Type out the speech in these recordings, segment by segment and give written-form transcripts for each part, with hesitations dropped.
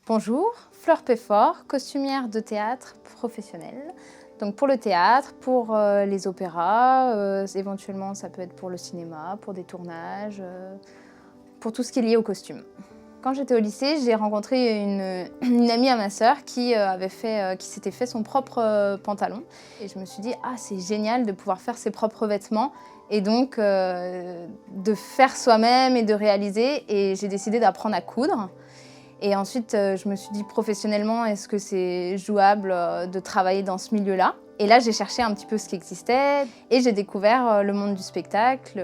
Bonjour, Fleur Péfort, costumière de théâtre professionnelle. Donc pour le théâtre, pour les opéras, éventuellement ça peut être pour le cinéma, pour des tournages, pour tout ce qui est lié au costume. Quand j'étais au lycée, j'ai rencontré une amie à ma sœur qui s'était fait son propre pantalon. Et je me suis dit, ah c'est génial de pouvoir faire ses propres vêtements et donc de faire soi-même et de réaliser. Et j'ai décidé d'apprendre à coudre. Et ensuite, je me suis dit professionnellement, est-ce que c'est jouable de travailler dans ce milieu-là? Et là, j'ai cherché un petit peu ce qui existait et j'ai découvert le monde du spectacle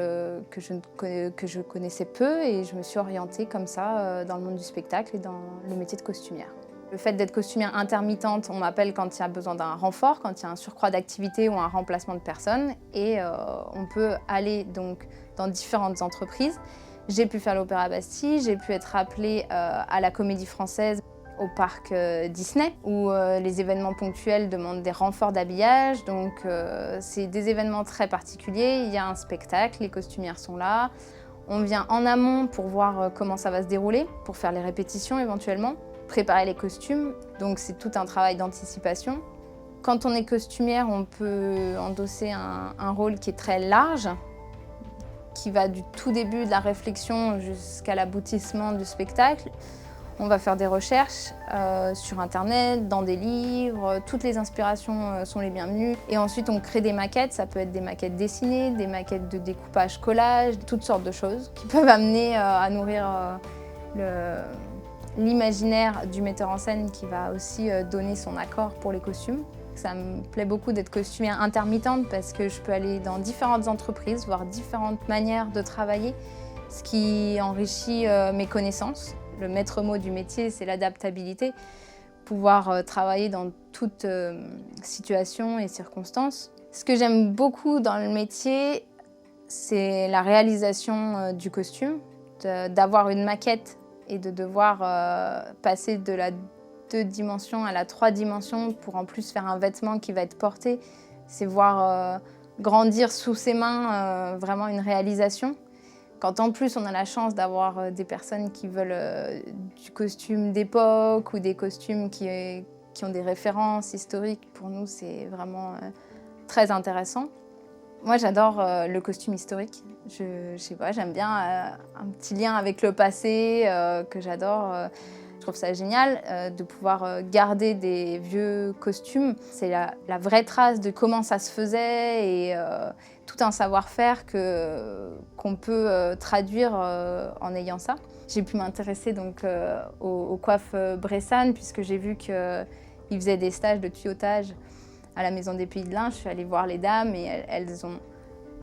que je connaissais peu et je me suis orientée comme ça dans le monde du spectacle et dans le métier de costumière. Le fait d'être costumière intermittente, on m'appelle quand il y a besoin d'un renfort, quand il y a un surcroît d'activité ou un remplacement de personnes et on peut aller donc dans différentes entreprises. J'ai pu faire l'Opéra Bastille, j'ai pu être appelée à la Comédie Française, au parc Disney, où les événements ponctuels demandent des renforts d'habillage. Donc c'est des événements très particuliers, il y a un spectacle, les costumières sont là. On vient en amont pour voir comment ça va se dérouler, pour faire les répétitions éventuellement, préparer les costumes. Donc c'est tout un travail d'anticipation. Quand on est costumière, on peut endosser un rôle qui est très large, qui va du tout début de la réflexion jusqu'à l'aboutissement du spectacle. On va faire des recherches sur Internet, dans des livres, toutes les inspirations sont les bienvenues. Et ensuite, on crée des maquettes, ça peut être des maquettes dessinées, des maquettes de découpage, collage, toutes sortes de choses qui peuvent amener à nourrir l'imaginaire du metteur en scène qui va aussi donner son accord pour les costumes. Ça me plaît beaucoup d'être costumière intermittente parce que je peux aller dans différentes entreprises, voir différentes manières de travailler, ce qui enrichit mes connaissances. Le maître mot du métier, c'est l'adaptabilité. Pouvoir travailler dans toute situation et circonstance. Ce que j'aime beaucoup dans le métier, c'est la réalisation du costume, d'avoir une maquette et de devoir passer de la 2 dimensions à la 3 dimensions pour en plus faire un vêtement qui va être porté. C'est voir grandir sous ses mains vraiment une réalisation. Quand en plus on a la chance d'avoir des personnes qui veulent du costume d'époque ou des costumes qui ont des références historiques, pour nous c'est vraiment très intéressant. Moi j'adore le costume historique. Je sais pas, j'aime bien un petit lien avec le passé que j'adore. Je trouve ça génial de pouvoir garder des vieux costumes. C'est la vraie trace de comment ça se faisait et tout un savoir-faire qu'on peut traduire en ayant ça. J'ai pu m'intéresser donc aux coiffes Bressan puisque j'ai vu qu'ils faisaient des stages de tuyautage à la Maison des Pays de l'Ain. Je suis allée voir les dames et elles ont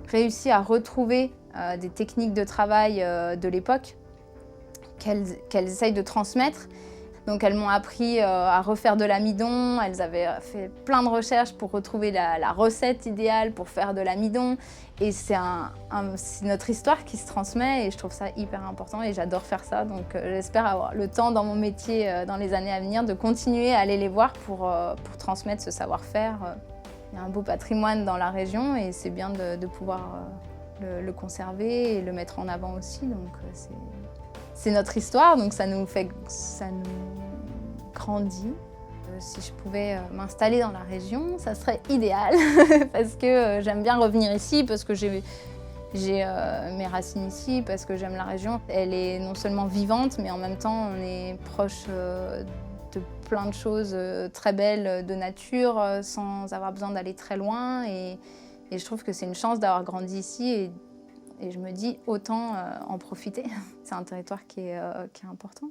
réussi à retrouver des techniques de travail de l'époque qu'elles essayent de transmettre. Donc elles m'ont appris à refaire de l'amidon, elles avaient fait plein de recherches pour retrouver la recette idéale pour faire de l'amidon. Et c'est notre histoire qui se transmet et je trouve ça hyper important et j'adore faire ça. Donc j'espère avoir le temps dans mon métier dans les années à venir de continuer à aller les voir pour transmettre ce savoir-faire. Il y a un beau patrimoine dans la région et c'est bien de pouvoir le conserver et le mettre en avant aussi. Donc c'est notre histoire, donc ça nous grandit. Si je pouvais m'installer dans la région, ça serait idéal parce que j'aime bien revenir ici, parce que j'ai mes racines ici, parce que j'aime la région. Elle est non seulement vivante, mais en même temps on est proche de plein de choses très belles de nature sans avoir besoin d'aller très loin. Et je trouve que c'est une chance d'avoir grandi ici. Et je me dis, autant en profiter. C'est un territoire qui est important.